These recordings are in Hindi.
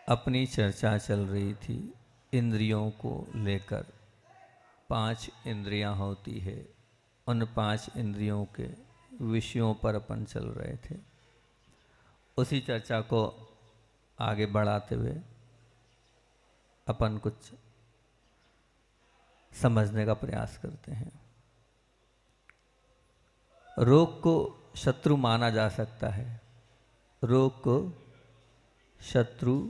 अपनी चर्चा चल रही थी इंद्रियों को लेकर। 5 इंद्रियां होती है, उन 5 इंद्रियों के विषयों पर अपन चल रहे थे। उसी चर्चा को आगे बढ़ाते हुए अपन कुछ समझने का प्रयास करते हैं। रोग को शत्रु माना जा सकता है, रोग को शत्रु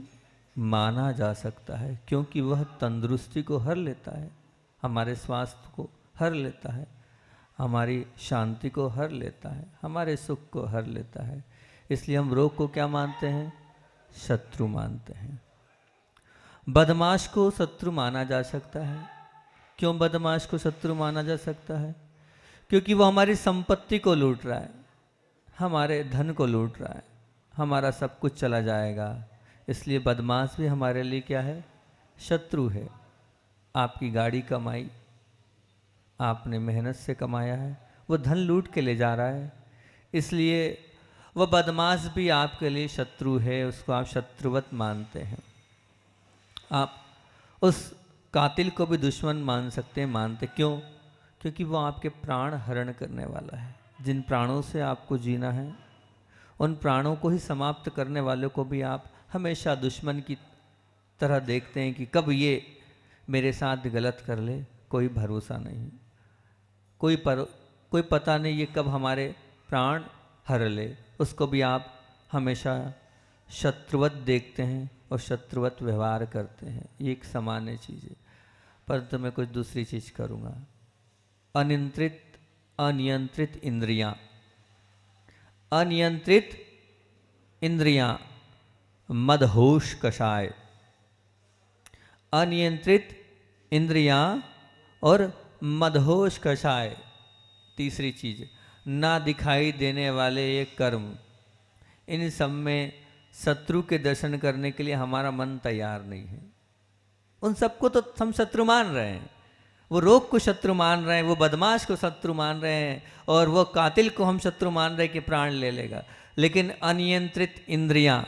माना जा सकता है क्योंकि वह तंदुरुस्ती को हर लेता है, हमारे स्वास्थ्य को हर लेता है, हमारी शांति को हर लेता है, हमारे सुख को हर लेता है। इसलिए हम रोग को क्या मानते हैं? शत्रु मानते हैं। बदमाश को शत्रु माना जा सकता है। क्यों बदमाश को शत्रु माना जा सकता है? क्योंकि वो हमारी संपत्ति को लूट रहा है, हमारे धन को लूट रहा है, हमारा सब कुछ चला जाएगा। इसलिए बदमाश भी हमारे लिए क्या है? शत्रु है। आपकी गाड़ी कमाई, आपने मेहनत से कमाया है, वो धन लूट के ले जा रहा है, इसलिए वह बदमाश भी आपके लिए शत्रु है, उसको आप शत्रुवत मानते हैं। आप उस कातिल को भी दुश्मन मान सकते हैं, मानते क्यों? क्योंकि वो आपके प्राण हरण करने वाला है। जिन प्राणों से आपको जीना है, उन प्राणों को ही समाप्त करने वालों को भी आप हमेशा दुश्मन की तरह देखते हैं कि कब ये मेरे साथ गलत कर ले। कोई भरोसा नहीं, कोई पता नहीं ये कब हमारे प्राण हर ले। उसको भी आप हमेशा शत्रुवत देखते हैं और शत्रुवत व्यवहार करते हैं। ये एक सामान्य चीज़ है। परंतु मैं कुछ दूसरी चीज़ करूँगा। अनियंत्रित इंद्रियां, अनियंत्रित इंद्रियां मदहोश कषाय। अनियंत्रित इंद्रियां और मदहोश कषाय। तीसरी चीज, ना दिखाई देने वाले ये कर्म। इन सब में शत्रु के दर्शन करने के लिए हमारा मन तैयार नहीं है। उन सबको तो हम शत्रु मान रहे हैं। वो रोग को शत्रु मान रहे हैं, वो बदमाश को शत्रु मान रहे हैं, और वो कातिल को हम शत्रु मान रहे हैं कि प्राण ले लेगा। लेकिन अनियंत्रित इंद्रियां,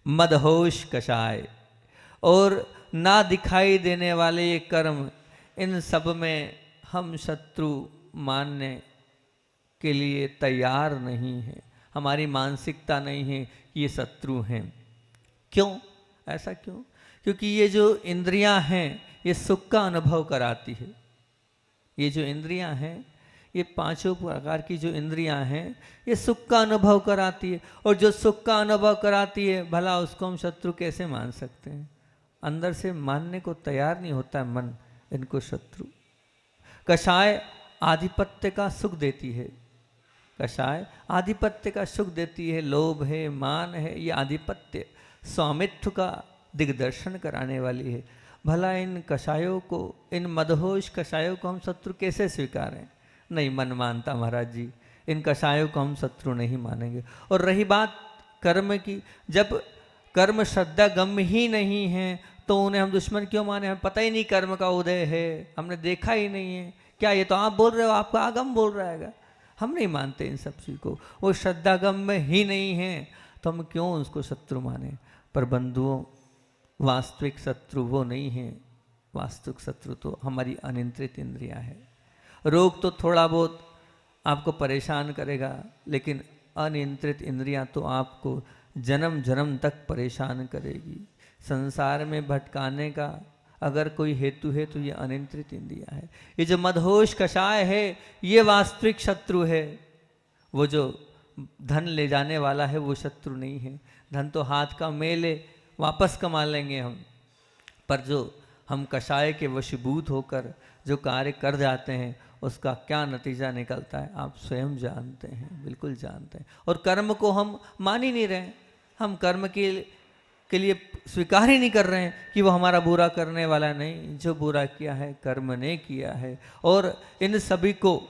मदहोश कषाय और ना दिखाई देने वाले ये कर्म, इन सब में हम शत्रु मानने के लिए तैयार नहीं है। हमारी मानसिकता नहीं है कि ये शत्रु हैं। क्यों? ऐसा क्यों? क्योंकि ये जो इंद्रियां हैं ये सुख का अनुभव कराती है। ये जो इंद्रियां हैं, ये 5 प्रकार की जो इंद्रियां हैं, ये सुख का अनुभव कराती है। और जो सुख का अनुभव कराती है, भला उसको हम शत्रु कैसे मान सकते हैं? अंदर से मानने को तैयार नहीं होता है मन इनको शत्रु। कषाय आधिपत्य का सुख देती है। कषाय आधिपत्य का सुख देती है। लोभ है, मान है, ये आधिपत्य स्वामित्व का दिग्दर्शन कराने वाली है। भला इन कषायों को, इन मदहोश कषायों को हम शत्रु कैसे स्वीकारें? नहीं मन मानता महाराज जी, इन कषायों को हम शत्रु नहीं मानेंगे। और रही बात कर्म की, जब कर्म श्रद्धा गम ही नहीं है तो उन्हें हम दुश्मन क्यों माने? हमें पता ही नहीं कर्म का उदय है, हमने देखा ही नहीं है। क्या ये तो आप बोल रहे हो, आपका आगम बोल रहा है? हम नहीं मानते इन सब चीज़ को। वो श्रद्धागम में ही नहीं है तो हम क्यों उसको शत्रु माने? पर बंधुओं, वास्तविक शत्रु वो नहीं है। वास्तविक शत्रु तो हमारी अनियंत्रित इंद्रियां है। रोग तो थोड़ा बहुत आपको परेशान करेगा, लेकिन अनियंत्रित इंद्रियां तो आपको जन्म जन्म तक परेशान करेगी। संसार में भटकाने का अगर कोई हेतु है तो ये अनियंत्रित इंद्रियां है। ये जो मदहोश कषाय है, ये वास्तविक शत्रु है। वो जो धन ले जाने वाला है वो शत्रु नहीं है। धन तो हाथ का मेल है, वापस कमा लेंगे हम। पर जो हम कषाय के वशीभूत होकर जो कार्य कर जाते हैं, उसका क्या नतीजा निकलता है आप स्वयं जानते हैं, बिल्कुल जानते हैं। और कर्म को हम मान ही नहीं रहे। हम कर्म के लिए स्वीकार ही नहीं कर रहे हैं कि वो हमारा बुरा करने वाला नहीं। जो बुरा किया है कर्म ने किया है। और इन सभी को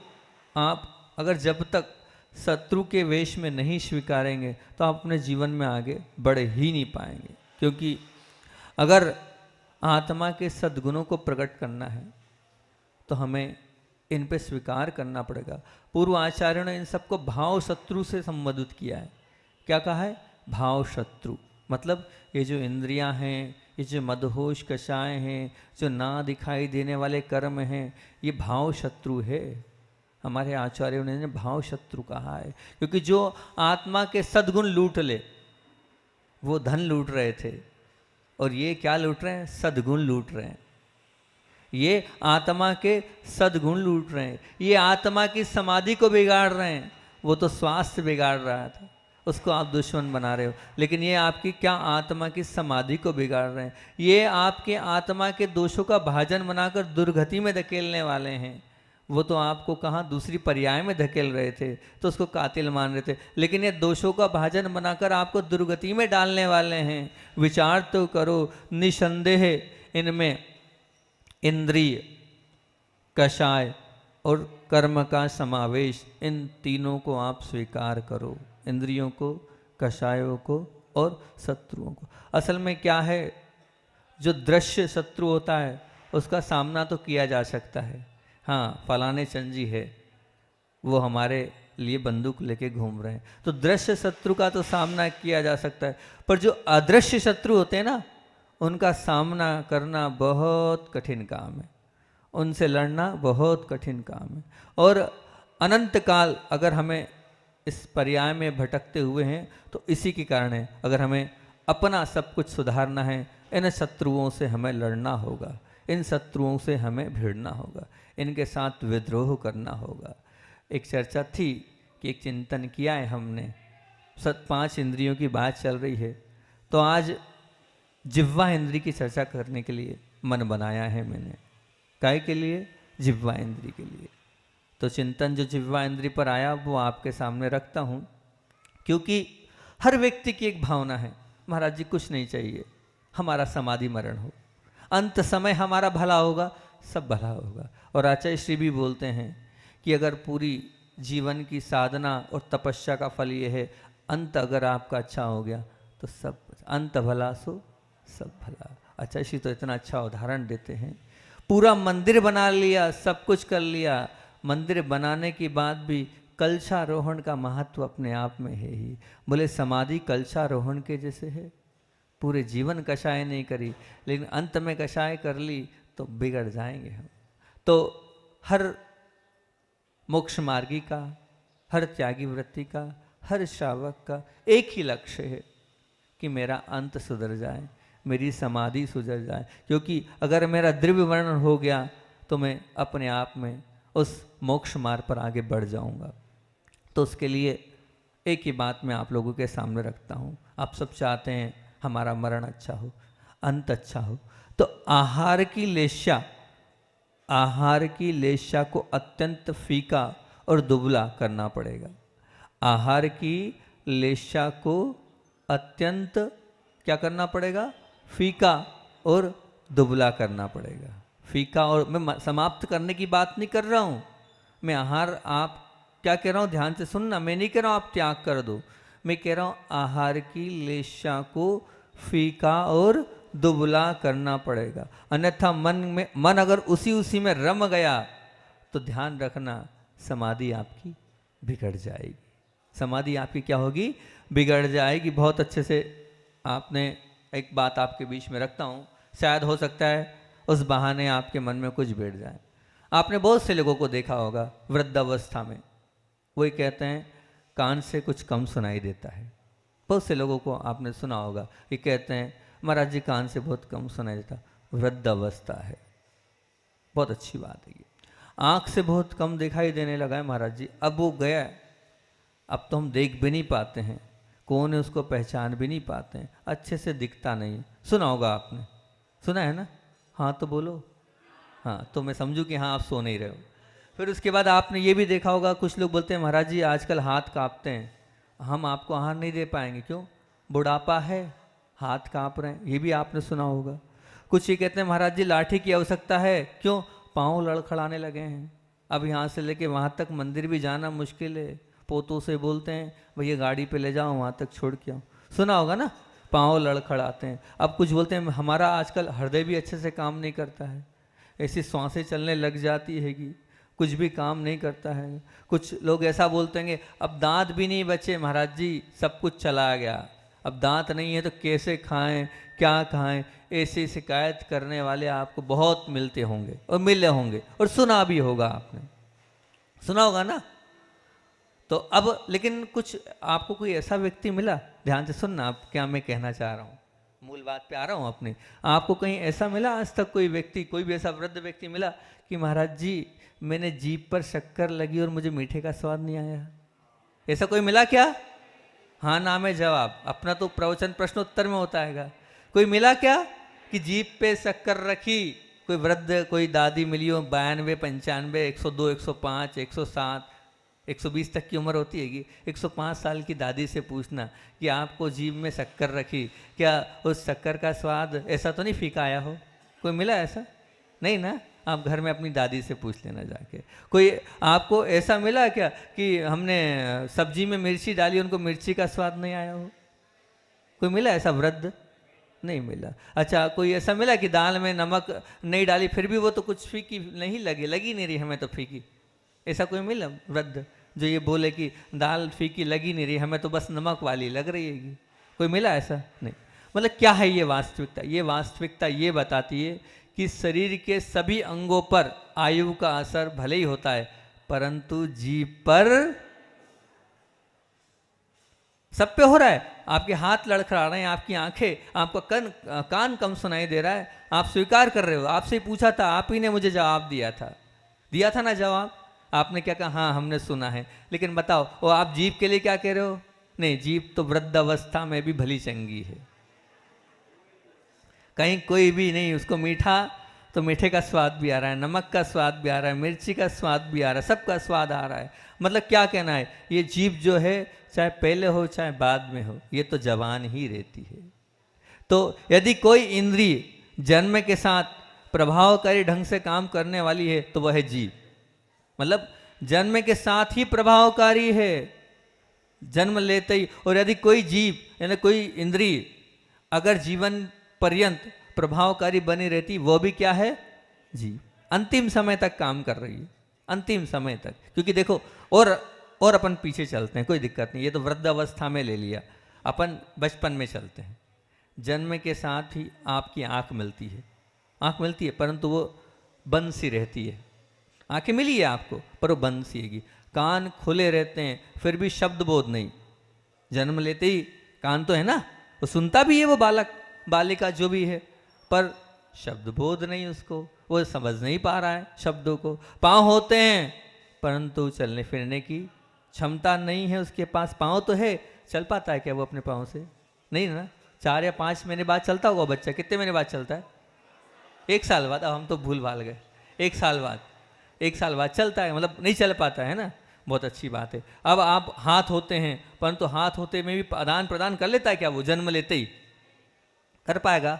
आप अगर जब तक शत्रु के वेश में नहीं स्वीकारेंगे तो आप अपने जीवन में आगे बढ़ ही नहीं पाएंगे। क्योंकि अगर आत्मा के सद्गुणों को प्रकट करना है तो हमें इन पे स्वीकार करना पड़ेगा। पूर्व आचार्यों ने इन सबको भाव शत्रु से संबोधित किया है। क्या कहा है? भाव शत्रु। मतलब ये जो इंद्रियां हैं, ये जो मदहोश कषाय हैं, जो ना दिखाई देने वाले कर्म हैं, ये भाव शत्रु है। हमारे आचार्यों ने भाव शत्रु कहा है, क्योंकि जो आत्मा के सद्गुण लूट ले, वो धन लूट रहे थे, और ये क्या लूट रहे हैं? सद्गुण लूट रहे हैं। ये आत्मा के सद्गुण लूट रहे हैं, ये आत्मा की समाधि को बिगाड़ रहे हैं। वो तो स्वास्थ्य बिगाड़ रहा था, उसको आप दुश्मन बना रहे हो, लेकिन ये आपकी क्या आत्मा की समाधि को बिगाड़ रहे हैं। ये आपके आत्मा के दोषों का भाजन बनाकर दुर्गति में धकेलने वाले हैं। वो तो आपको कहाँ दूसरी पर्याय में धकेल रहे थे, तो उसको कातिल मान रहे थे, लेकिन ये दोषों का भाजन बनाकर आपको दुर्गति में डालने वाले हैं। विचार तो करो, निसंदेह इनमें इंद्रिय, कषाय और कर्म का समावेश, इन तीनों को आप स्वीकार करो, इंद्रियों को, कषायों को और शत्रुओं को। असल में क्या है, जो दृश्य शत्रु होता है उसका सामना तो किया जा सकता है। हाँ, फलाने चंजी है, वो हमारे लिए बंदूक लेके घूम रहे हैं, तो दृश्य शत्रु का तो सामना किया जा सकता है, पर जो अदृश्य शत्रु होते हैं ना, उनका सामना करना बहुत कठिन काम है, उनसे लड़ना बहुत कठिन काम है। और अनंत काल अगर हमें इस पर्याय में भटकते हुए हैं तो इसी के कारण है। अगर हमें अपना सब कुछ सुधारना है, इन शत्रुओं से हमें लड़ना होगा, इन शत्रुओं से हमें भिड़ना होगा, इनके साथ विद्रोह करना होगा। एक चर्चा थी कि एक चिंतन किया है हमने, 5 इंद्रियों की बात चल रही है, तो आज जिह्वा इंद्री की चर्चा करने के लिए मन बनाया है मैंने। काय के लिए? जिह्वा इंद्री के लिए। तो चिंतन जो जिह्वा इंद्री पर आया वो आपके सामने रखता हूँ, क्योंकि हर व्यक्ति की एक भावना है, महाराज जी कुछ नहीं चाहिए, हमारा समाधि मरण हो, अंत समय हमारा भला होगा, सब भला होगा। और आचार्य श्री भी बोलते हैं कि अगर पूरी जीवन की साधना और तपस्या का फल ये है, अंत अगर आपका अच्छा हो गया तो सब, अंत भला सो सब भला। आचार्य श्री तो इतना अच्छा उदाहरण देते हैं, पूरा मंदिर बना लिया, सब कुछ कर लिया, मंदिर बनाने के बाद भी कलशारोहण का महत्व अपने आप में है ही। बोले समाधि कलशारोहण के जैसे है, पूरे जीवन कषाय नहीं करी, लेकिन अंत में कषाय कर ली तो बिगड़ जाएंगे हम। तो हर मोक्ष मार्गी का, हर त्यागी वृत्ति का, हर श्रावक का एक ही लक्ष्य है कि मेरा अंत सुधर जाए, मेरी समाधि सुधर जाए, क्योंकि अगर मेरा द्रव्य वर्णन हो गया तो मैं अपने आप में उस मोक्ष मार्ग पर आगे बढ़ जाऊंगा। तो उसके लिए एक ही बात मैं आप लोगों के सामने रखता हूँ। आप सब चाहते हैं हमारा मरण अच्छा हो, अंत अच्छा हो, तो आहार की लेस्या, आहार की लेस्या को अत्यंत फीका और दुबला करना पड़ेगा। आहार की लेस्या को अत्यंत क्या करना पड़ेगा? फीका और दुबला करना पड़ेगा। फीका, और मैं समाप्त करने की बात नहीं कर रहा हूँ, मैं आहार, आप क्या कह रहा हूँ ध्यान से सुनना, मैं नहीं कह रहा हूँ आप त्याग कर दो, मैं कह रहा हूँ आहार की लेस्या को फीका और दुबला करना पड़ेगा, अन्यथा मन अगर उसी में रम गया तो ध्यान रखना समाधि आपकी बिगड़ जाएगी। समाधि आपकी क्या होगी? बिगड़ जाएगी। बहुत अच्छे से आपने, एक बात आपके बीच में रखता हूँ, शायद हो सकता है उस बहाने आपके मन में कुछ बैठ जाए। आपने बहुत से लोगों को देखा होगा वृद्धावस्था में, वही कहते हैं कान से कुछ कम सुनाई देता है। बहुत से लोगों को आपने सुना होगा, ये कहते हैं महाराज जी कान से बहुत कम सुनाई देता, वृद्धावस्था है। बहुत अच्छी बात है ये। आँख से बहुत कम दिखाई देने लगा है महाराज जी, अब वो गया, अब तो हम देख भी नहीं पाते हैं, कौन है उसको पहचान भी नहीं पाते हैं, अच्छे से दिखता नहीं। सुना होगा आपने, सुना है ना? हाँ तो बोलो। हाँ, तो मैं समझूँ कि हाँ आप सो नहीं रहे हो। फिर उसके बाद आपने ये भी देखा होगा, कुछ लोग बोलते हैं महाराज जी आजकल हाथ कांपते हैं, हम आपको आहार नहीं दे पाएंगे, क्यों? बुढ़ापा है, हाथ कांप रहे हैं, ये भी आपने सुना होगा। कुछ ये कहते हैं महाराज जी लाठी की आवश्यकता है, क्यों? पाँव लड़खड़ाने लगे हैं, अब यहाँ से लेके वहाँ तक मंदिर भी जाना मुश्किल है, पोतों से बोलते हैं भैया गाड़ी पे ले जाओ, वहाँ तक छोड़ के आओ। सुना होगा ना, पाँव लड़खड़ाते हैं। अब कुछ बोलते हैं हमारा आजकल हृदय भी अच्छे से काम नहीं करता है, ऐसी सांसें चलने लग जाती हैगी, कुछ भी काम नहीं करता है। कुछ लोग ऐसा बोलते हैं अब दांत भी नहीं बचे महाराज जी, सब कुछ चला गया, अब दांत नहीं है तो कैसे खाएं, क्या खाएं, ऐसी शिकायत करने वाले आपको बहुत मिलते होंगे और मिले होंगे और सुना भी होगा, आपने सुना होगा ना। तो अब लेकिन कुछ आपको कोई ऐसा व्यक्ति मिला, ध्यान से सुनना आप क्या मैं कहना चाह रहा हूँ, मूल बात पे आ रहा हूँ अपनी। आपको कहीं ऐसा मिला आज तक कोई व्यक्ति, कोई भी ऐसा वृद्ध व्यक्ति मिला कि महाराज जी मैंने जीभ पर शक्कर लगी और मुझे मीठे का स्वाद नहीं आया? ऐसा कोई मिला क्या? हाँ ना में जवाब, अपना तो प्रवचन प्रश्नोत्तर में होता है। कोई मिला क्या कि जीभ पे शक्कर रखी, कोई वृद्ध कोई दादी मिली हो 92 95 102 105 107 120 तक की उम्र होती है कि 105 साल की दादी से पूछना कि आपको जीभ में शक्कर रखी, क्या उस शक्कर का स्वाद ऐसा तो नहीं फीका आया हो? कोई मिला ऐसा? नहीं ना। आप घर में अपनी दादी से पूछ लेना जाके। कोई आपको ऐसा मिला क्या कि हमने सब्जी में मिर्ची डाली, उनको मिर्ची का स्वाद नहीं आया हो? कोई मिला ऐसा वृद्ध? नहीं मिला। अच्छा, कोई ऐसा मिला कि दाल में नमक नहीं डाली फिर भी वो तो कुछ फीकी नहीं लगी नहीं रही हमें तो फीकी? ऐसा कोई मिला वृद्ध जो ये बोले कि दाल फीकी लगी नहीं रही, हमें तो बस नमक वाली लग रही है? कोई मिला ऐसा? नहीं। मतलब क्या है ये वास्तविकता? ये वास्तविकता ये बताती है कि शरीर के सभी अंगों पर आयु का असर भले ही होता है, परंतु जीभ पर सब पे हो रहा है। आपके हाथ लड़खड़ा रहे हैं, आपकी आंखें, आपका कान कम सुनाई दे रहा है, आप स्वीकार कर रहे हो। आपसे ही पूछा था, आप ही ने मुझे जवाब दिया था ना जवाब। आपने क्या कहा? हाँ हमने सुना है। लेकिन बताओ वो आप जीभ के लिए क्या कह रहे हो? नहीं, जीभ तो वृद्धावस्था में भी भली चंगी है, कहीं कोई भी नहीं, उसको मीठा तो मीठे का स्वाद भी आ रहा है, नमक का स्वाद भी आ रहा है, मिर्ची का स्वाद भी आ रहा है, सबका स्वाद आ रहा है। मतलब क्या कहना है, ये जीभ जो है चाहे पहले हो चाहे बाद में हो, ये तो जवान ही रहती है। तो यदि कोई इंद्रिय जन्म के साथ प्रभावकारी ढंग से काम करने वाली है तो वह है जीभ। मतलब जन्म के साथ ही प्रभावकारी है, जन्म लेते ही। और यदि कोई जीभ यानी कोई इंद्रिय अगर जीवन पर्यंत प्रभावकारी बनी रहती, वो भी क्या है? जीभ। अंतिम समय तक काम कर रही है, अंतिम समय तक। क्योंकि देखो और अपन पीछे चलते हैं, कोई दिक्कत नहीं, ये तो वृद्धावस्था में ले लिया, अपन बचपन में चलते हैं। जन्म के साथ ही आपकी आंख मिलती है, परंतु वो बंद सी रहती है। आंखें मिली है आपको पर वो बंद सी है। कान खुले रहते हैं फिर भी शब्द बोध नहीं। जन्म लेते ही कान तो है ना, वो सुनता भी है, वो बालिका जो भी है, पर शब्द बोध नहीं उसको, वो समझ नहीं पा रहा है शब्दों को। पाँव होते हैं परंतु चलने फिरने की क्षमता नहीं है उसके पास। पाँव तो है, चल पाता है क्या वो अपने पाँव से? नहीं ना। 4 या 5 महीने बाद चलता होगा बच्चा, कितने महीने बाद चलता है? 1 साल बाद। अब हम तो भूल भाल गए, 1 साल बाद चलता है, मतलब नहीं चल पाता है ना। बहुत अच्छी बात है। अब आप हाथ होते हैं परंतु हाथ होते में भी आदान प्रदान कर लेता है क्या वो? जन्म लेते ही कर पाएगा?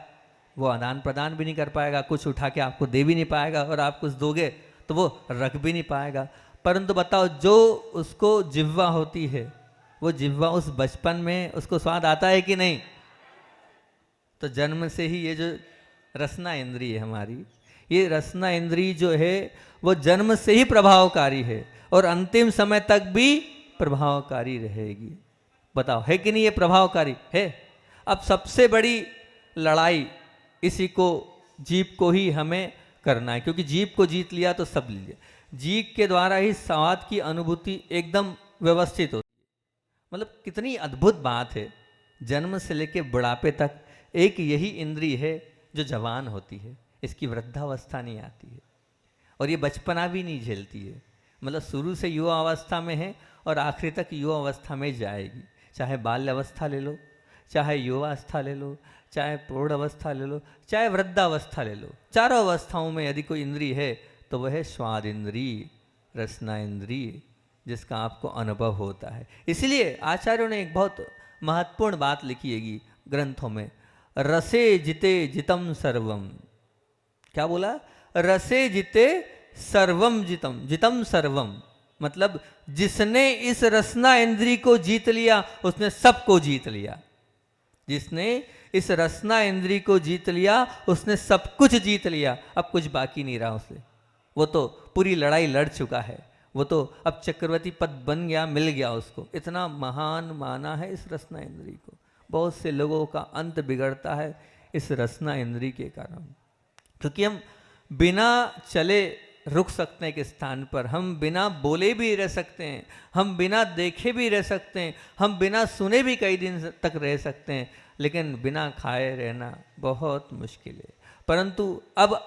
वो आदान प्रदान भी नहीं कर पाएगा, कुछ उठा के आपको दे भी नहीं पाएगा, और आप कुछ दोगे तो वो रख भी नहीं पाएगा। परंतु बताओ जो उसको जिह्वा होती है, वो जिह्वा उस बचपन में उसको स्वाद आता है कि नहीं? तो जन्म से ही ये जो रसना इंद्रिय है हमारी, ये रसना इंद्रिय जो है वो जन्म से ही प्रभावकारी है और अंतिम समय तक भी प्रभावकारी रहेगी। बताओ है कि नहीं? ये प्रभावकारी है। अब सबसे बड़ी लड़ाई इसी को, जीभ को ही हमें करना है, क्योंकि जीभ को जीत लिया तो सब लिया। जीभ के द्वारा ही स्वाद की अनुभूति एकदम व्यवस्थित होती है। मतलब कितनी अद्भुत बात है, जन्म से लेकर बुढ़ापे तक एक यही इंद्रिय है जो जवान होती है, इसकी वृद्धावस्था नहीं आती है और ये बचपना भी नहीं झेलती है। मतलब शुरू से युवा अवस्था में है और आखिरी तक युवा अवस्था में जाएगी। चाहे बाल्य अवस्था ले लो, चाहे युवावस्था ले लो, चाहे प्रौढ़ अवस्था ले लो, चाहे वृद्धावस्था ले लो, चारों अवस्थाओं में यदि कोई इंद्रिय है तो वह है स्वाद इंद्रिय, रसना इंद्रिय, जिसका आपको अनुभव होता है। इसलिए आचार्यों ने एक बहुत महत्वपूर्ण बात लिखी है ग्रंथों में, रसे जिते जितम सर्वम। क्या बोला? रसे जिते सर्वम जितम, जितम सर्वम। मतलब जिसने इस रसना इंद्रिय को जीत लिया उसने सबको जीत लिया। जिसने इस रसना इंद्रिय को जीत लिया उसने सब कुछ जीत लिया, अब कुछ बाकी नहीं रहा उसे। वो तो पूरी लड़ाई लड़ चुका है, वो तो अब चक्रवर्ती पद बन गया, मिल गया उसको। इतना महान माना है इस रसना इंद्रिय को। बहुत से लोगों का अंत बिगड़ता है इस रसना इंद्री के कारण। क्योंकि हम बिना चले रुक सकते हैं एक स्थान पर, हम बिना बोले भी रह सकते हैं, हम बिना देखे भी रह सकते हैं, हम बिना सुने भी कई दिन तक रह सकते हैं, लेकिन बिना खाए रहना बहुत मुश्किल है। परंतु अब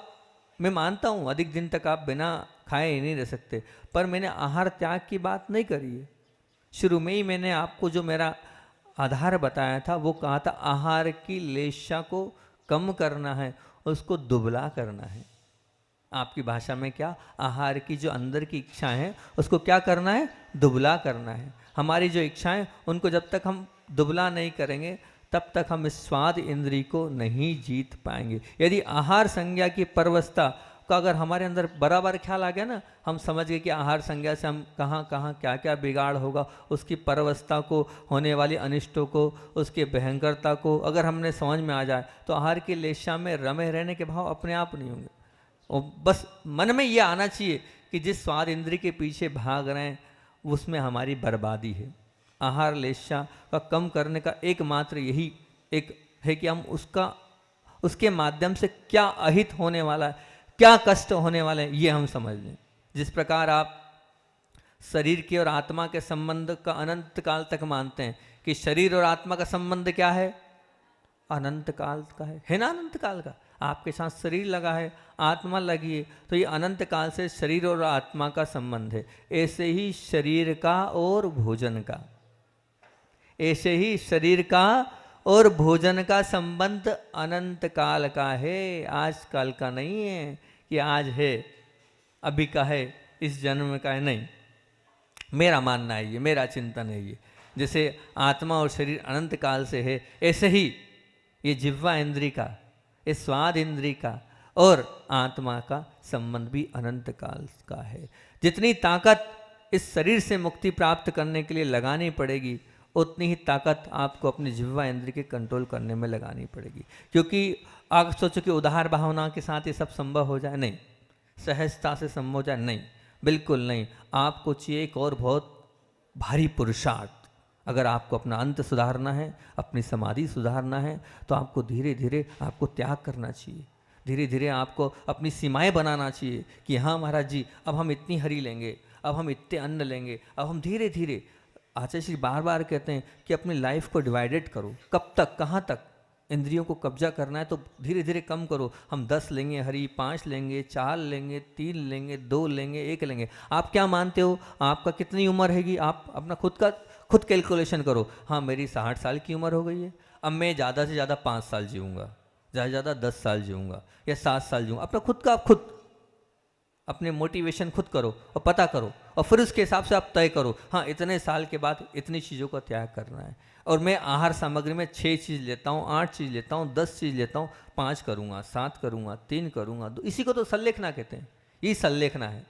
मैं मानता हूँ अधिक दिन तक आप बिना खाए ही नहीं रह सकते, पर मैंने आहार त्याग की बात नहीं करी है। शुरू में ही मैंने आपको जो मेरा आधार बताया था वो कहा था आहार की लेशा को कम करना है, उसको दुबला करना है। आपकी भाषा में क्या, आहार की जो अंदर की इच्छाएं हैं उसको क्या करना है, दुबला करना है। हमारी जो इच्छाएं उनको जब तक हम दुबला नहीं करेंगे तब तक हम इस स्वाद इंद्री को नहीं जीत पाएंगे। यदि आहार संज्ञा की परवस्था का अगर हमारे अंदर बराबर ख्याल आ गया ना, हम समझ गए कि आहार संज्ञा से हम कहाँ कहाँ क्या क्या बिगाड़ होगा, उसकी परवस्था को, होने वाली अनिष्टों को, उसके भयंकरता को अगर हमने समझ में आ जाए तो आहार की लेशा में रमे रहने के भाव अपने आप नहीं होंगे। और बस मन में ये आना चाहिए कि जिस स्वाद इंद्री के पीछे भाग रहे हैं उसमें हमारी बर्बादी है। आहार लेशा का कम करने का एकमात्र यही एक है कि हम उसके माध्यम से क्या अहित होने वाला है, क्या कष्ट होने वाले हैं, ये हम समझ लें। जिस प्रकार आप शरीर के और आत्मा के संबंध का अनंत काल तक मानते हैं कि शरीर और आत्मा का संबंध क्या है, अनंत काल का है ना, अनंत काल का। आपके साथ शरीर लगा है, आत्मा लगी है, तो ये अनंत काल से शरीर और आत्मा का संबंध है। ऐसे ही शरीर का और भोजन का, ऐसे ही शरीर का और भोजन का संबंध अनंत काल का है, आज काल का नहीं है कि आज है अभी का है इस जन्म का है, नहीं। मेरा मानना है ये, मेरा चिंतन है ये। जैसे आत्मा और शरीर अनंत काल से है, ऐसे ही ये जिह्वा इंद्री का, इस स्वाद इंद्री का और आत्मा का संबंध भी अनंत काल का है। जितनी ताकत इस शरीर से मुक्ति प्राप्त करने के लिए लगानी पड़ेगी उतनी ही ताकत आपको अपनी जिह्वा इंद्री के कंट्रोल करने में लगानी पड़ेगी। क्योंकि आप सोचो कि उदार भावना के साथ ये सब संभव हो जाए, नहीं। सहजता से संभव हो जाए, नहीं, बिल्कुल नहीं। आपको चाहिए एक और बहुत भारी पुरुषार्थ। अगर आपको अपना अंत सुधारना है, अपनी समाधि सुधारना है, तो आपको धीरे धीरे आपको त्याग करना चाहिए। धीरे धीरे आपको अपनी सीमाएं बनाना चाहिए कि हाँ महाराज जी, अब हम इतनी हरी लेंगे, अब हम इतने अन्न लेंगे, अब हम धीरे धीरे। आचार्य श्री बार बार कहते हैं कि अपनी लाइफ को डिवाइडेड करो। कब तक, कहाँ तक? इंद्रियों को कब्जा करना है तो धीरे धीरे कम करो। हम 10 लेंगे हरी, 5 लेंगे, 4 लेंगे, 3 लेंगे, 2 लेंगे, 1 लेंगे। आप क्या मानते हो आपका कितनी उम्र रहेगी? आप अपना खुद कैलकुलेशन करो। हाँ, मेरी 60 साल की उम्र हो गई है, अब मैं ज़्यादा से ज़्यादा 5 साल जीऊँगा, ज़्यादा से ज़्यादा 10 साल जीऊँगा या 7 साल जीऊँगा। अपना खुद का आप खुद अपने मोटिवेशन खुद करो और पता करो, और फिर उसके हिसाब से आप तय करो, हाँ इतने साल के बाद इतनी चीज़ों का त्याग करना है। और मैं आहार सामग्री में 6 चीज़ लेता हूँ, 8 चीज़ लेता हूँ, 10 चीज़ लेता हूँ, 5 करूँगा, 7 करूँगा, 3 करूँगा, 2। इसी को तो संलेखना कहते हैं, यही संलेखना है।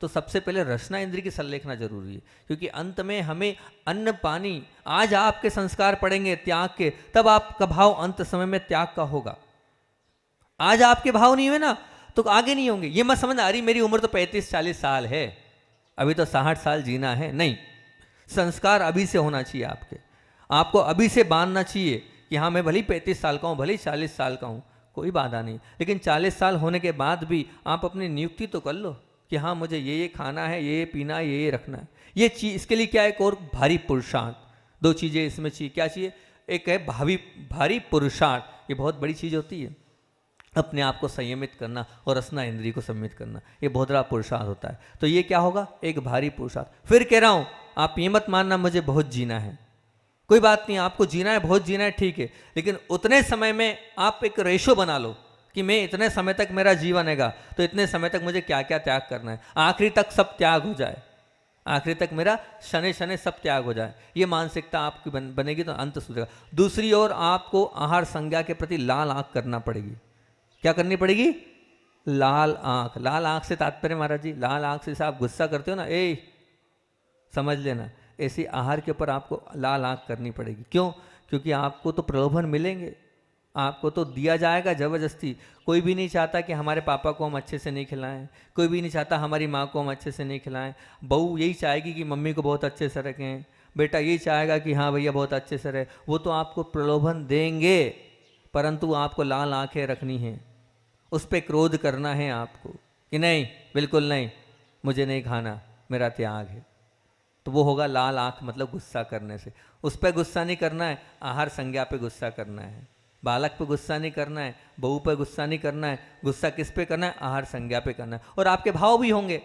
तो सबसे पहले रसना इंद्री की संलेखना जरूरी है, क्योंकि अंत में हमें अन्न पानी, आज आपके संस्कार पड़ेंगे त्याग के, तब आपका भाव अंत समय में त्याग का होगा। आज आपके भाव नहीं हुए ना तो आगे नहीं होंगे। ये मत समझना अरे मेरी उम्र तो 35-40 साल है, अभी तो 60 साल जीना है, नहीं। संस्कार अभी से होना चाहिए आपको अभी से बांधना चाहिए कि हाँ मैं भले ही 35 साल का हूँ, भले ही 40 साल का हूँ, कोई बाधा नहीं, लेकिन 40 साल होने के बाद भी आप अपनी नियुक्ति तो कर लो कि हाँ मुझे ये खाना है, ये पीना है, ये रखना है। ये चीज़, इसके लिए क्या है, एक और भारी पुरुषार्थ। 2 चीज़ें इसमें चाहिए। क्या चाहिए? एक है भारी पुरुषार्थ, ये बहुत बड़ी चीज़ होती है, अपने आप को संयमित करना और रसना इंद्रिय को संयमित करना, ये बहुत बड़ा पुरुषार्थ होता है। तो ये क्या होगा? एक भारी पुरुषार्थ। फिर कह रहा हूँ, आप ये मत मानना मुझे बहुत जीना है, कोई बात नहीं, आपको जीना है, बहुत जीना है, ठीक है, लेकिन उतने समय में आप एक रेशो बना लो कि मैं इतने समय तक मेरा जीवन हैगा, तो इतने समय तक मुझे क्या क्या त्याग करना है, आखिरी तक सब त्याग हो जाए, आखिरी तक मेरा शनि शनि सब त्याग हो जाए। ये मानसिकता आपकी बनेगी तो अंत सुधरेगा। दूसरी ओर आपको आहार संज्ञा के प्रति लाल आंख करना पड़ेगी। क्या करनी पड़ेगी? लाल आंख। लाल आंख से तात्पर्य महाराज जी, लाल आंख से आप गुस्सा करते हो ना, समझ लेना, ऐसी आहार के ऊपर आपको लाल आंख करनी पड़ेगी। क्यों? क्योंकि आपको तो प्रलोभन मिलेंगे, आपको तो दिया जाएगा जबरदस्ती। कोई भी नहीं चाहता कि हमारे पापा को हम अच्छे से नहीं खिलाएं, कोई भी नहीं चाहता हमारी माँ को हम अच्छे से नहीं खिलाएं। बहू यही चाहेगी कि मम्मी को बहुत अच्छे से रखें, बेटा ये चाहेगा कि हाँ भैया बहुत अच्छे से रहे, वो तो आपको प्रलोभन देंगे, परंतु आपको लाल आंखें रखनी है, उस पर क्रोध करना है आपको कि नहीं, बिल्कुल नहीं, मुझे नहीं खाना, मेरा त्याग है। तो वो होगा लाल आंख, मतलब गुस्सा करने से। उस पर गुस्सा नहीं करना है, आहार संज्ञा पे गुस्सा करना है। बालक पे गुस्सा नहीं करना है, बहू पे गुस्सा नहीं करना है, गुस्सा किस पे करना है, आहार संज्ञा पे करना है। और आपके भाव भी होंगे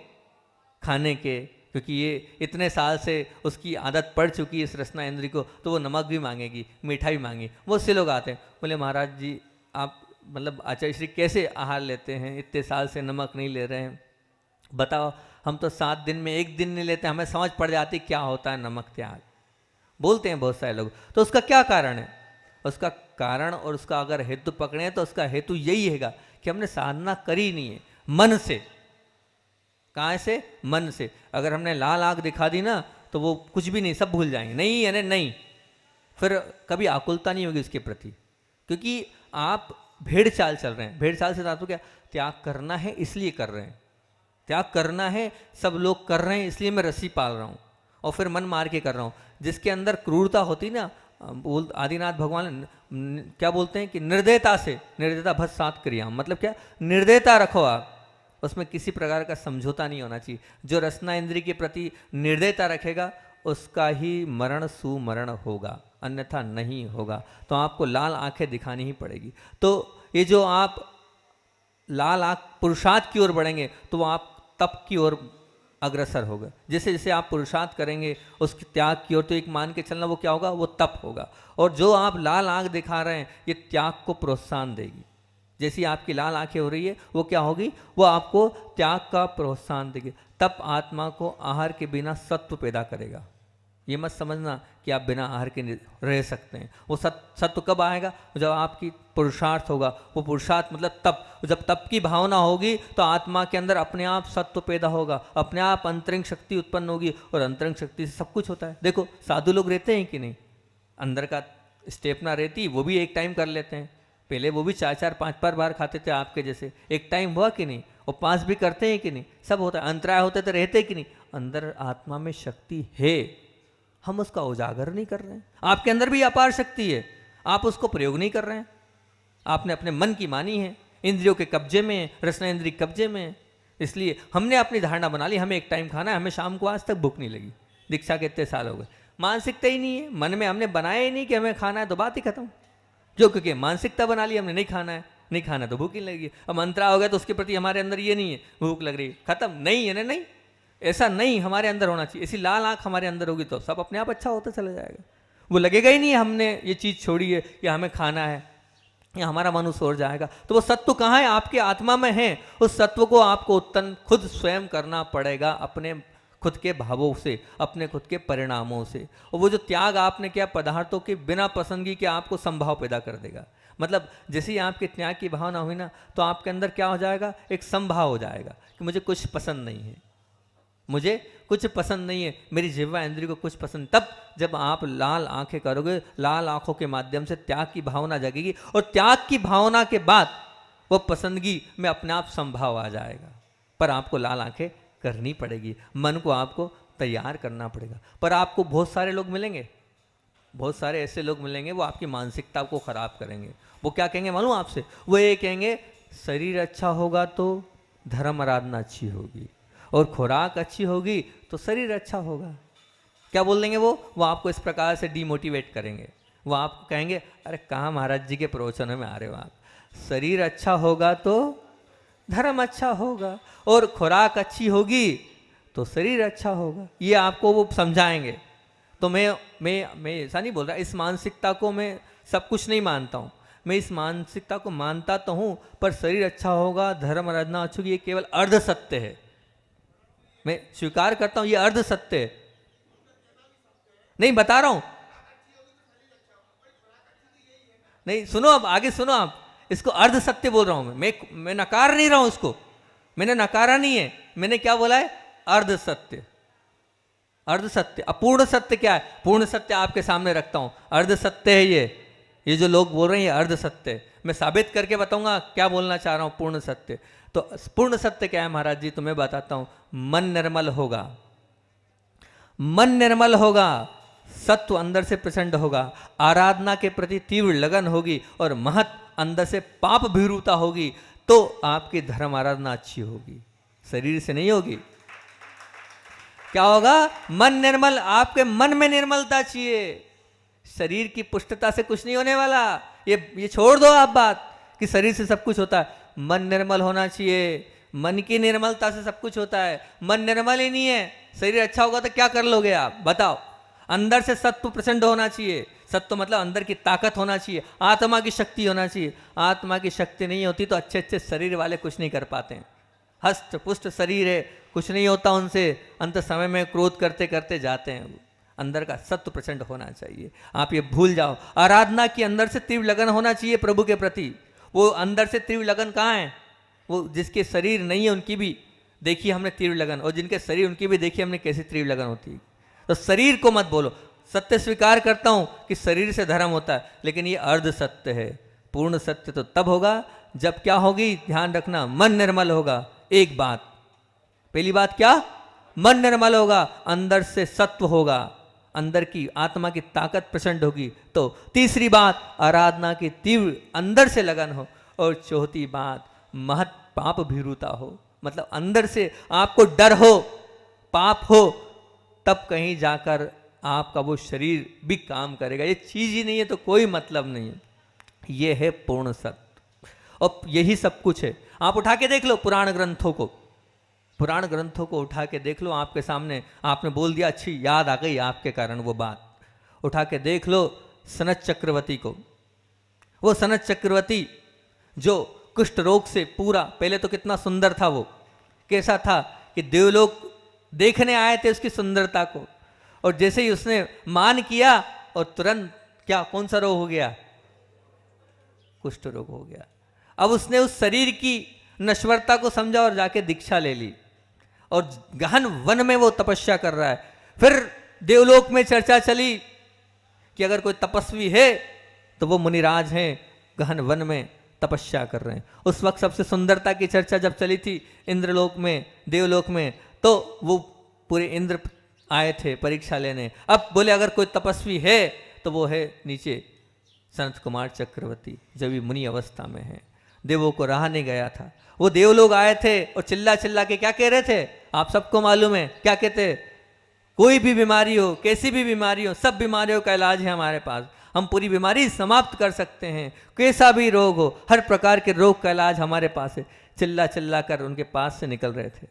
खाने के, क्योंकि ये इतने साल से उसकी आदत पड़ चुकी है इस रसना इंद्री को, तो वो नमक भी मांगेगी, मिठाई भी मांगेगी। बहुत से लोग आते हैं, बोले महाराज जी आप मतलब आचार्य श्री कैसे आहार लेते हैं, इतने साल से नमक नहीं ले रहे हैं, बताओ। हम तो 7 दिन में 1 दिन नहीं लेते, हमें समझ पड़ जाती क्या होता है नमक त्याग, बोलते हैं बहुत सारे लोग। तो उसका क्या कारण है? उसका कारण और उसका अगर हेतु पकड़े तो उसका हेतु यही हैगा कि हमने साधना करी नहीं है मन से। कहाँ से? मन से। अगर हमने लाल आंख दिखा दी ना तो वो कुछ भी नहीं, सब भूल जाएंगे, नहीं यानी नहीं, फिर कभी आकुलता नहीं होगी उसके प्रति, क्योंकि आप भेड़ चाल चल रहे हैं। भेड़ चाल से तो क्या, त्याग करना है इसलिए कर रहे हैं, त्याग करना है, सब लोग कर रहे हैं इसलिए मैं रस्सी पाल रहा हूँ और फिर मन मार के कर रहा हूँ। जिसके अंदर क्रूरता होती ना, बोल आदिनाथ भगवान क्या बोलते हैं कि निर्दयता से, निर्दयता भस 7 क्रिया, मतलब क्या, निर्दयता रखो आप, उसमें किसी प्रकार का समझौता नहीं होना चाहिए। जो रसना इंद्री के प्रति निर्दयता रखेगा उसका ही मरण सुमरण होगा, अन्यथा नहीं होगा। तो आपको लाल आंखें दिखानी ही पड़ेगी। तो ये जो आप लाल आंख पुरुषार्थ की ओर बढ़ेंगे तो वो आप तप की ओर अग्रसर होगा। जैसे जैसे आप पुरुषार्थ करेंगे उसके त्याग की ओर, तो एक मान के चलना वो क्या होगा, वो तप होगा। और जो आप लाल आंख दिखा रहे हैं ये त्याग को प्रोत्साहन देगी। जैसी आपकी लाल आंखें हो रही है वो क्या होगी, वो आपको त्याग का प्रोत्साहन देगी। तप आत्मा को आहार के बिना सत्व पैदा करेगा। ये मत समझना कि आप बिना आहार के रह सकते हैं। वो सत्व कब आएगा, जब आपकी पुरुषार्थ होगा। वो पुरुषार्थ मतलब तप, जब तप की भावना होगी तो आत्मा के अंदर अपने आप सत्व पैदा होगा, अपने आप अंतरिंग शक्ति उत्पन्न होगी, और अंतरिंग शक्ति से सब कुछ होता है। देखो साधु लोग रहते हैं कि नहीं, अंदर का स्टेपना रहती, वो भी एक टाइम कर लेते हैं। पहले वो भी 4-4 5-5 बार खाते थे आपके जैसे, एक टाइम हुआ कि नहीं, और 5 भी करते हैं कि नहीं, सब होता है। अंतराय होते तो रहते कि नहीं, अंदर आत्मा में शक्ति है, हम उसका उजागर नहीं कर रहे हैं। आपके अंदर भी अपार शक्ति है, आप उसको प्रयोग नहीं कर रहे हैं। आपने अपने मन की मानी है, इंद्रियों के कब्जे में है, रसना इंद्री कब्जे में है। इसलिए हमने अपनी धारणा बना ली, हमें एक टाइम खाना है, हमें शाम को आज तक भूख नहीं लगी। दीक्षा के इतने साल हो गए, मानसिकता ही नहीं है, मन में हमने बनाया ही नहीं कि हमें खाना है, तो बात ही खत्म। जो क्योंकि मानसिकता बना ली हमने, नहीं खाना है, नहीं खाना तो भूख ही लगी। अब अंतरा हो गया तो उसके प्रति हमारे अंदर ये नहीं है भूख लग रही, खत्म, नहीं है ना, नहीं, ऐसा नहीं हमारे अंदर होना चाहिए। ऐसी लाल आंख हमारे अंदर होगी तो सब अपने आप अच्छा होता चला जाएगा। वो लगेगा ही नहीं हमने ये चीज़ छोड़ी है या हमें खाना है, या हमारा मन उस ओर जाएगा। तो वो सत्व कहाँ है, आपके आत्मा में है। उस सत्व को आपको उत्पन्न खुद स्वयं करना पड़ेगा, अपने खुद के भावों से, अपने खुद के परिणामों से। और वो जो त्याग आपने किया पदार्थों के बिना पसंदगी के, आपको संभाव पैदा कर देगा। मतलब जैसे ही आपके त्याग की भावना हुई ना, तो आपके अंदर क्या हो जाएगा, एक संभाव हो जाएगा कि मुझे कुछ पसंद नहीं है, मुझे कुछ पसंद नहीं है, मेरी जिह्वा इंद्रिय को कुछ पसंद। तब जब आप लाल आंखें करोगे, लाल आंखों के माध्यम से त्याग की भावना जगेगी, और त्याग की भावना के बाद वो पसंदगी में अपने आप संभाव आ जाएगा। पर आपको लाल आंखें करनी पड़ेगी, मन को आपको तैयार करना पड़ेगा। पर आपको बहुत सारे लोग मिलेंगे, बहुत सारे ऐसे लोग मिलेंगे, वो आपकी मानसिकता को खराब करेंगे। वो क्या कहेंगे मालूम आपसे, वो ये कहेंगे शरीर अच्छा होगा तो धर्म आराधना अच्छी होगी, और खुराक अच्छी होगी तो शरीर अच्छा होगा। क्या बोल देंगे वो आपको इस प्रकार से डीमोटिवेट करेंगे। वो आपको कहेंगे अरे कहाँ महाराज जी के प्रवचनों में आ रहे हो आप, शरीर अच्छा होगा तो धर्म अच्छा होगा, और खुराक अच्छी होगी तो शरीर अच्छा होगा। ये आपको वो समझाएंगे। तो मैं ऐसा नहीं बोल रहा, इस मानसिकता को मैं सब कुछ नहीं मानता हूँ, मैं इस मानसिकता को मानता तो हूँ, पर शरीर अच्छा होगा धर्म आराधना अच्छी होगी, ये केवल अर्ध सत्य है। मैं स्वीकार करता हूं ये अर्ध सत्य है, नहीं बता रहा हूं, नहीं सुनो, अब आगे सुनो आप, इसको अर्ध सत्य बोल रहा हूं मैं नकार नहीं रहा हूं उसको, मैंने नकारा नहीं है, मैंने क्या बोला है, अर्ध सत्य। अर्ध सत्य, अपूर्ण सत्य क्या है, पूर्ण सत्य आपके सामने रखता हूं, अर्ध सत्य है ये जो लोग बोल रहे हैं ये अर्ध सत्य है। मैं साबित करके बताऊंगा क्या बोलना चाह रहा हूं पूर्ण सत्य। तो पूर्ण सत्य क्या है महाराज जी, तो मैं बताता हूं, मन निर्मल होगा, मन निर्मल होगा, सत्व अंदर से प्रचंड होगा, आराधना के प्रति तीव्र लगन होगी और महत अंदर से पाप भीरुता होगी, तो आपकी धर्म आराधना अच्छी होगी, शरीर से नहीं होगी। क्या होगा? मन निर्मल, आपके मन में निर्मलता चाहिए, शरीर की पुष्टता से कुछ नहीं होने वाला। ये छोड़ दो आप बात कि शरीर से सब कुछ होता है, मन निर्मल होना चाहिए, मन की निर्मलता से सब कुछ होता है। मन निर्मल ही नहीं है, शरीर अच्छा होगा तो क्या कर लोगे आप बताओ? अंदर से सत्व प्रचंड होना चाहिए, सत्व मतलब अंदर की ताकत होना चाहिए, आत्मा की शक्ति होना चाहिए। आत्मा की शक्ति नहीं होती तो अच्छे अच्छे शरीर वाले कुछ नहीं कर पाते हैं। हष्ट पुष्ट शरीर है, कुछ नहीं होता उनसे, अंत समय में क्रोध करते करते जाते हैं। अंदर का सत्व प्रचंड होना चाहिए, आप ये भूल जाओ। आराधना की अंदर से तीव्र लगन होना चाहिए प्रभु के प्रति। वो अंदर से तीव्र लगन कहाँ है? वो जिसके शरीर नहीं है उनकी भी देखिए हमने तीव्र लगन, और जिनके शरीर उनकी भी देखिए हमने कैसी तीव्र लगन होती है। तो शरीर को मत बोलो। सत्य स्वीकार करता हूं कि शरीर से धर्म होता है, लेकिन ये अर्ध सत्य है। पूर्ण सत्य तो तब होगा जब क्या होगी, ध्यान रखना, मन निर्मल होगा। एक बात, पहली बात क्या? मन निर्मल होगा, अंदर से सत्व होगा, अंदर की आत्मा की ताकत प्रचंड होगी। तो तीसरी बात, आराधना की तीव्र अंदर से लगन हो। और चौथी बात, महत पाप भीरुता हो, मतलब अंदर से आपको डर हो, पाप हो, तब कहीं जाकर आपका वो शरीर भी काम करेगा। ये चीज ही नहीं है तो कोई मतलब नहीं है। ये है पूर्ण सत्य, और यही सब कुछ है। आप उठा के देख लो पुराण ग्रंथों को, पुराण ग्रंथों को उठा के देख लो, आपके सामने। आपने बोल दिया, अच्छी याद आ गई आपके कारण वो बात। उठा के देख लो सनत चक्रवर्ती को। वो सनत चक्रवर्ती जो कुष्ठ रोग से पूरा, पहले तो कितना सुंदर था वो, कैसा था कि देवलोक देखने आए थे उसकी सुंदरता को, और जैसे ही उसने मान किया और तुरंत क्या, कौन सा रोग हो गया? कुष्ठ रोग हो गया। अब उसने उस शरीर की नश्वरता को समझा और जाके दीक्षा ले ली, और गहन वन में वो तपस्या कर रहा है। फिर देवलोक में चर्चा चली कि अगर कोई तपस्वी है तो वो मुनिराज हैं, गहन वन में तपस्या कर रहे हैं। उस वक्त सबसे सुंदरता की चर्चा जब चली थी इंद्रलोक में, देवलोक में, तो वो पूरे इंद्र आए थे परीक्षा लेने। अब बोले अगर कोई तपस्वी है तो वो है नीचे सनत कुमार चक्रवर्ती, जब भी मुनि अवस्था में है, देवों को रहा नहीं गया था। वो देव लोग आए थे और चिल्ला चिल्ला के क्या कह रहे थे, आप सबको मालूम है क्या कहते? कोई भी बीमारी हो, कैसी भी बीमारी हो, सब बीमारियों का इलाज है हमारे पास, हम पूरी बीमारी समाप्त कर सकते हैं। कैसा भी रोग हो, हर प्रकार के रोग का इलाज हमारे पास है। चिल्ला चिल्ला कर उनके पास से निकल रहे थे,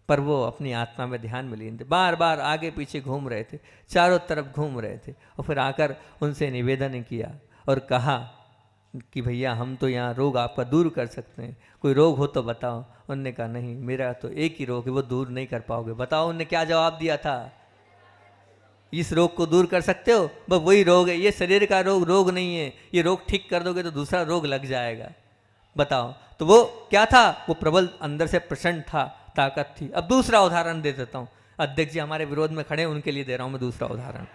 पर वो अपनी आत्मा में ध्यान में लीन थे, बार बार आगे पीछे घूम रहे थे, चारों तरफ घूम रहे थे। और फिर आकर उनसे निवेदन किया और कहा कि भैया हम तो यहाँ रोग आपका दूर कर सकते हैं, कोई रोग हो तो बताओ। उनने कहा नहीं, मेरा तो एक ही रोग है, वो दूर नहीं कर पाओगे। बताओ उनने क्या जवाब दिया था? इस रोग को दूर कर सकते हो? बस वही रोग है, ये शरीर का रोग रोग नहीं है, ये रोग ठीक कर दोगे तो दूसरा रोग लग जाएगा। बताओ, तो वो क्या था? वो प्रबल अंदर से प्रचंड था, ताकत थी। अब दूसरा उदाहरण दे देता हूँ, अध्यक्ष जी हमारे विरोध में खड़े, उनके लिए दे रहा हूं मैं दूसरा उदाहरण।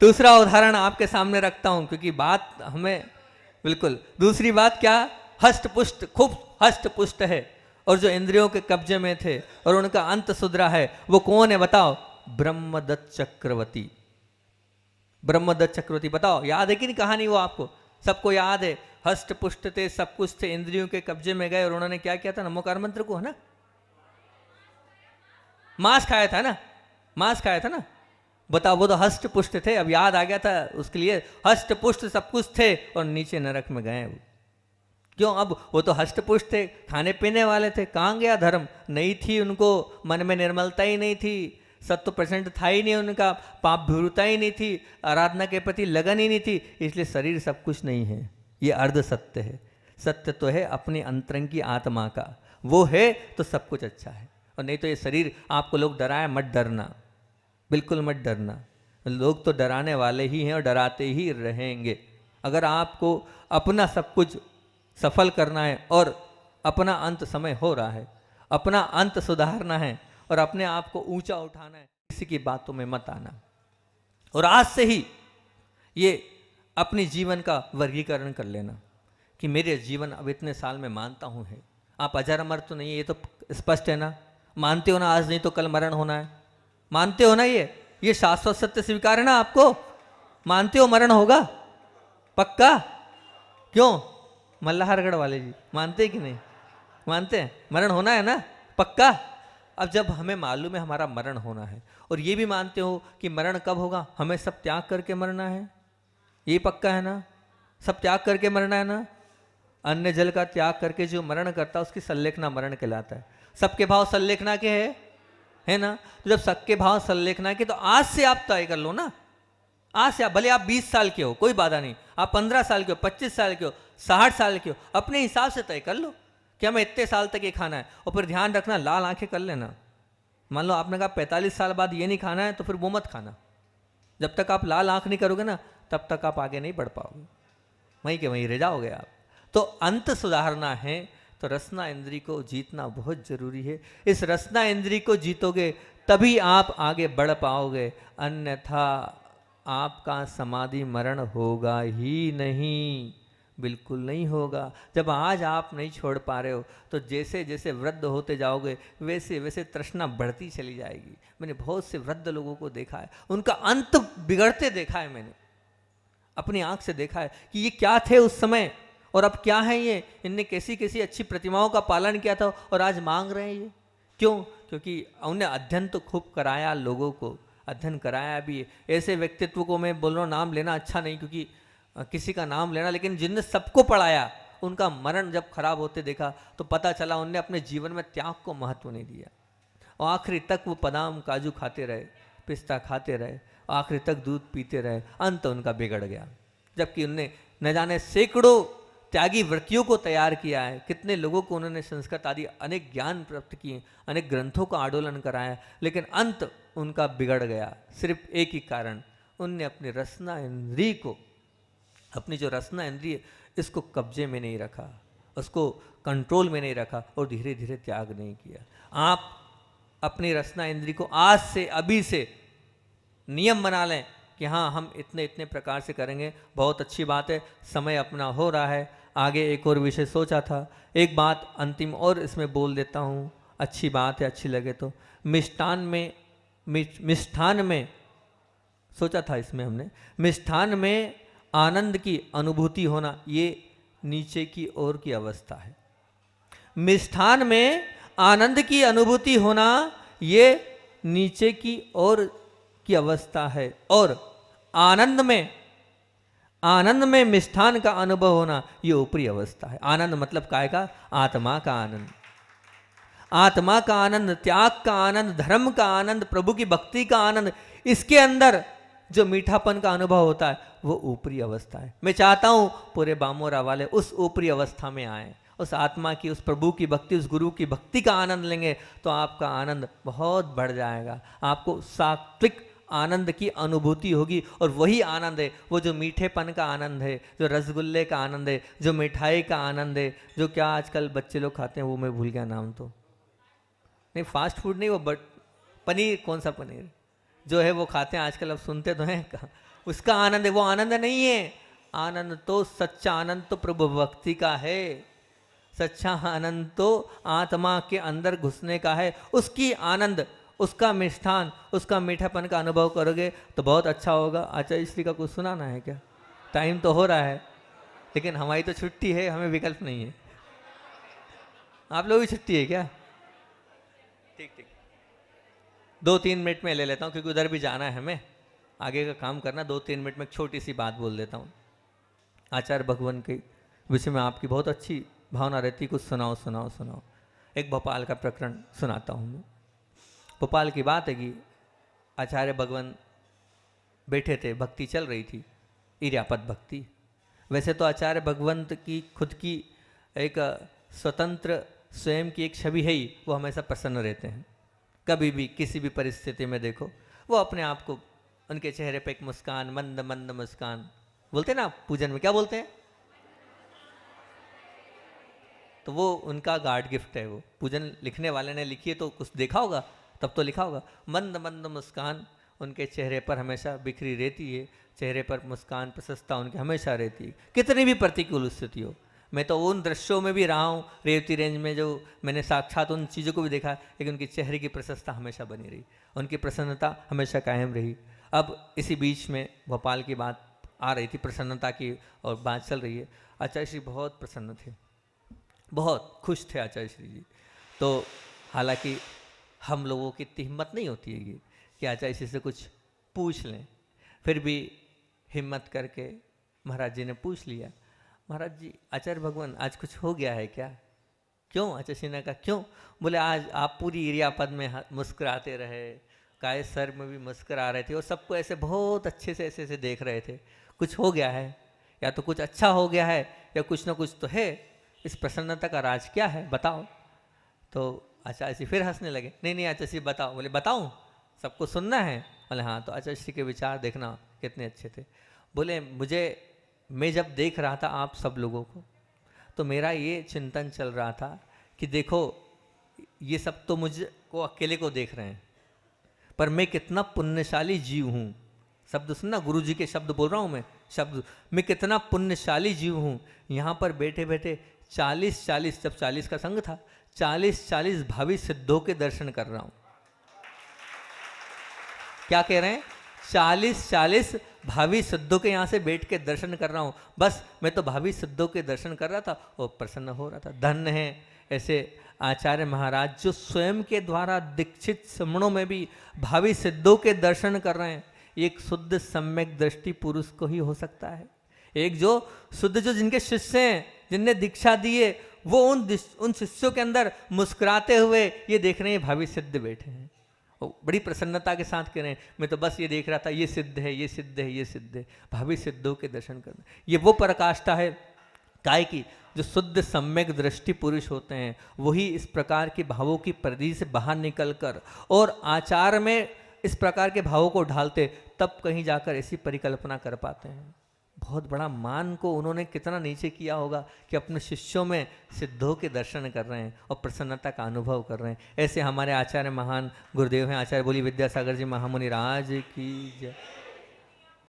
दूसरा उदाहरण आपके सामने रखता हूं, क्योंकि बात हमें बिल्कुल दूसरी बात क्या, हष्ट पुष्ट, खूब हष्ट पुष्ट है, और जो इंद्रियों के कब्जे में थे और उनका अंत सुधरा है, वो कौन है बताओ? ब्रह्मदत्त चक्रवर्ती। ब्रह्मदत्त चक्रवर्ती, बताओ याद है कि नहीं कहानी? वो आपको सबको याद है। हष्ट पुष्ट थे, सब कुछ थे, इंद्रियों के कब्जे में गए, और उन्होंने क्या किया था? नमोकार मंत्र को, है ना, मांस खाया था ना, मांस खाया था ना। बताओ, वो तो हष्ट पुष्ट थे, अब याद आ गया था उसके लिए, हष्ट पुष्ट सब कुछ थे और नीचे नरक में गए वो। क्यों? अब वो तो हष्ट पुष्ट थे, खाने पीने वाले थे, कहाँ गया धर्म? नहीं थी उनको, मन में निर्मलता ही नहीं थी, सत्व परसेंट था ही नहीं उनका, पाप भीरुता ही नहीं थी, आराधना के प्रति लगन ही नहीं थी, इसलिए शरीर सब कुछ नहीं है। ये अर्ध सत्य है। सत्य तो है अपनी अंतरंग की आत्मा का, वो है तो सब कुछ अच्छा है। और नहीं तो ये शरीर आपको लोग डराए, मत डरना, बिल्कुल मत डरना। लोग तो डराने वाले ही हैं और डराते ही रहेंगे। अगर आपको अपना सब कुछ सफल करना है और अपना अंत समय हो रहा है, अपना अंत सुधारना है और अपने आप को ऊंचा उठाना है, किसी की बातों में मत आना। और आज से ही ये अपने जीवन का वर्गीकरण कर लेना कि मेरे जीवन अब इतने साल में मानता हूँ है। आप अजर अमर तो नहीं है, ये तो स्पष्ट है ना, मानते हो ना? आज नहीं तो कल मरण होना है, मानते हो ना? ये ये शाश्वत सत्य स्वीकार है ना आपको? मानते हो मरण होगा? पक्का? क्यों? मल्लाहारगढ़ वाले जी मानते कि नहीं मानते हैं? मरण होना है ना? पक्का? अब जब हमें मालूम है हमारा मरण होना है, और ये भी मानते हो कि मरण कब होगा, हमें सब त्याग करके मरना है, ये पक्का है ना? सब त्याग करके मरना है ना? अन्य जल का त्याग करके जो मरण करता है उसकी सल्लेखना मरण कहलाता है। सबके भाव सल्लेखना के है ना? तो जब सबके भाव सल्लेखना के, तो आज से आप तय कर लो ना। आज से आप, भले आप 20 साल के हो कोई बाधा नहीं, आप 15 साल के हो, 25 साल के हो, 60 साल के हो, अपने हिसाब से तय कर लो कि हमें इतने साल तक ये खाना है। और फिर ध्यान रखना, लाल आंखें कर लेना। मान लो आपने कहा 45 साल बाद ये नहीं खाना है, तो फिर वो मत खाना। जब तक आप लाल आंख नहीं करोगे ना, तब तक आप आगे नहीं बढ़ पाओगे, वहीं के वहीं रह जाओगे आप। तो अंत सुधारना है तो रसना इंद्री को जीतना बहुत जरूरी है। इस रसना इंद्री को जीतोगे तभी आप आगे बढ़ पाओगे, अन्यथा आपका समाधि मरण होगा ही नहीं, बिल्कुल नहीं होगा। जब आज आप नहीं छोड़ पा रहे हो, तो जैसे जैसे वृद्ध होते जाओगे वैसे वैसे तृष्णा बढ़ती चली जाएगी। मैंने बहुत से वृद्ध लोगों को देखा है, उनका अंत बिगड़ते देखा है, मैंने अपनी आंख से देखा है कि ये क्या थे उस समय और अब क्या है ये। इनने कैसी कैसी अच्छी प्रतिमाओं का पालन किया था और आज मांग रहे हैं ये। क्यों? क्योंकि उन्हें अध्ययन तो खूब कराया, लोगों को अध्ययन कराया भी। ऐसे व्यक्तित्व को मैं बोल रहा हूँ, नाम लेना अच्छा नहीं क्योंकि किसी का नाम लेना, लेकिन जिनने सबको पढ़ाया उनका मरण जब खराब होते देखा तो पता चला उनने अपने जीवन में त्याग को महत्व नहीं दिया। और आखिरी तक वो बादाम काजू खाते रहे, पिस्ता खाते रहे, आखिरी तक दूध पीते रहे, अंत उनका बिगड़ गया। जबकि उनने न जाने सैकड़ों त्यागी वृत्तियों को तैयार किया है, कितने लोगों को उन्होंने संस्कृत आदि अनेक ज्ञान प्राप्त किए, अनेक ग्रंथों का आंदोलन कराया, लेकिन अंत उनका बिगड़ गया सिर्फ एक ही कारण, उनने अपनी रसना इंद्रिय को, अपनी जो रसना इंद्रिय इसको कब्जे में नहीं रखा, उसको कंट्रोल में नहीं रखा और धीरे धीरे त्याग नहीं किया। आप अपनी रसना इंद्रिय को आज से, अभी से नियम बना लें कि हाँ हम इतने इतने प्रकार से करेंगे। बहुत अच्छी बात है, समय अपना हो रहा है, आगे एक और विषय सोचा था, एक बात अंतिम और इसमें बोल देता हूँ, अच्छी बात है, अच्छी लगे तो। मिष्ठान में सोचा था, इसमें हमने मिष्ठान में आनंद की अनुभूति होना, ये नीचे की ओर की अवस्था है। मिष्ठान में आनंद की अनुभूति होना ये नीचे की ओर की अवस्था है, और आनंद में मिष्ठान का अनुभव होना ये ऊपरी अवस्था है। आनंद मतलब काय का? आत्मा का आनंद, आत्मा का आनंद, त्याग का आनंद, धर्म का आनंद, प्रभु की भक्ति का आनंद, इसके अंदर जो मीठापन का अनुभव होता है वो ऊपरी अवस्था है। मैं चाहता हूं पूरे बामोरा वाले उस ऊपरी अवस्था में आए, उस आत्मा की, उस प्रभु की भक्ति, उस गुरु की भक्ति का आनंद लेंगे तो आपका आनंद बहुत बढ़ जाएगा। आपको सात्विक आनंद की अनुभूति होगी, और वही आनंद है वो जो मीठेपन का आनंद है, जो रसगुल्ले का आनंद है, जो मिठाई का आनंद है, जो क्या आजकल बच्चे लोग खाते हैं वो मैं भूल गया नाम, तो नहीं फास्ट फूड नहीं, वो बट पनीर, कौन सा पनीर जो है वो खाते हैं आजकल, अब सुनते तो हैं कहाँ, उसका आनंद है। वो आनंद नहीं है, आनंद तो सच्चा आनंद तो प्रभु भक्ति का है, सच्चा आनंद तो आत्मा के अंदर घुसने का है। उसकी आनंद, उसका मिष्ठान, उसका मीठापन का अनुभव करोगे तो बहुत अच्छा होगा। आचार्य श्री का कुछ सुनाना है क्या? टाइम तो हो रहा है, लेकिन हमारी तो छुट्टी है, हमें विकल्प नहीं है। आप लोग भी छुट्टी है क्या? ठीक ठीक, 2-3 मिनट में ले लेता हूँ क्योंकि उधर भी जाना है हमें, आगे का काम करना। 2-3 मिनट में एक छोटी सी बात बोल देता हूँ। आचार्य भगवान के विषय में आपकी बहुत अच्छी भावना रहती, कुछ सुनाओ सुनाओ सुनाओ। एक भोपाल का प्रकरण सुनाता हूँ मैं। भोपाल की बात है कि आचार्य भगवान बैठे थे, भक्ति चल रही थी, इर्यापद भक्ति। वैसे तो आचार्य भगवंत की खुद की एक स्वतंत्र स्वयं की एक छवि है ही, वो हमेशा प्रसन्न रहते हैं। कभी भी किसी भी परिस्थिति में देखो वो अपने आप को, उनके चेहरे पे एक मुस्कान, मंद मंद मुस्कान, बोलते हैं ना पूजन में क्या बोलते हैं, तो वो उनका गॉड गिफ्ट है। वो पूजन लिखने वाले ने लिखी है तो कुछ देखा होगा, तब तो लिखा होगा, मंद मंद मुस्कान उनके चेहरे पर हमेशा बिखरी रहती है, चेहरे पर मुस्कान प्रशंसता उनकी हमेशा रहती है, कितनी भी प्रतिकूल स्थिति हो। मैं तो उन दृश्यों में भी रहा हूँ रेवती रेंज में, जो मैंने साक्षात उन चीज़ों को भी देखा, लेकिन उनके चेहरे की प्रशंसता हमेशा बनी रही, उनकी प्रसन्नता हमेशा कायम रही। अब इसी बीच में भोपाल की बात आ रही थी, प्रसन्नता की, और बात चल रही है। आचार्य श्री बहुत प्रसन्न थे, बहुत खुश थे आचार्य श्री जी। तो हालांकि हम लोगों की इतनी हिम्मत नहीं होती है कि आचार्य श्री से कुछ पूछ लें, फिर भी हिम्मत करके महाराज जी ने पूछ लिया, महाराज जी आचार्य भगवान आज कुछ हो गया है क्या? क्यों? आचार्य श्री ने कहा क्यों? बोले आज आप पूरी इरियापद में मुस्कुराते रहे, काय सर में भी मुस्कुरा रहे थे, और सबको ऐसे बहुत अच्छे से ऐसे देख रहे थे, कुछ हो गया है? या तो कुछ अच्छा हो गया है या कुछ ना कुछ तो है, इस प्रसन्नता का राज क्या है बताओ। तो आचार्य श्री फिर हंसने लगे, नहीं नहीं आचार्य श्री बताओ। बोले बताऊं, सबको सुनना है? बोले हाँ। तो आचार्य श्री के विचार देखना कितने अच्छे थे। बोले मुझे, मैं जब देख रहा था आप सब लोगों को, तो मेरा ये चिंतन चल रहा था कि देखो ये सब तो मुझको अकेले को देख रहे हैं, पर मैं कितना पुण्यशाली जीव हूँ। शब्द सुनना, गुरु जी के शब्द बोल रहा हूँ मैं, शब्द, मैं कितना पुण्यशाली जीव हूँ। यहाँ पर बैठे बैठे 40 जब 40 का संग था, 40 भावी सिद्धों के दर्शन कर रहा हूँ। क्या कह रहे हैं? 40 भावी सिद्धों के यहाँ से बैठ के दर्शन कर रहा हूँ। बस मैं तो भावी सिद्धों के दर्शन कर रहा था और प्रसन्न हो रहा था। धन्य है ऐसे आचार्य महाराज जो स्वयं के द्वारा दीक्षित श्रमणों में भी भावी सिद्धों के दर्शन कर रहे हैं। एक शुद्ध सम्यक दृष्टि पुरुष को ही हो सकता है। एक जो शुद्ध, जो जिनके शिष्य हैं, जिनने दीक्षा दी है, वो उन शिष्यों के अंदर मुस्कुराते हुए ये देख रहे हैं भावी सिद्ध बैठे हैं, बड़ी प्रसन्नता के साथ कह रहे हैं मैं तो बस ये देख रहा था, ये सिद्ध है, ये सिद्ध है, ये सिद्ध है। भावी सिद्धों के दर्शन करना, ये वो पराकाष्ठा है काय की, जो शुद्ध सम्यक दृष्टि पुरुष होते हैं, वही इस प्रकार के भावों की परिधि से बाहर निकलकर और आचार में इस प्रकार के भावों को ढालते, तब कहीं जाकर ऐसी परिकल्पना कर पाते हैं। बहुत बड़ा मान को उन्होंने कितना नीचे किया होगा कि अपने शिष्यों में सिद्धों के दर्शन कर रहे हैं और प्रसन्नता का अनुभव कर रहे हैं। ऐसे हमारे आचार्य महान गुरुदेव हैं, आचार्य बोली विद्यासागर जी महामुनि राज की जय।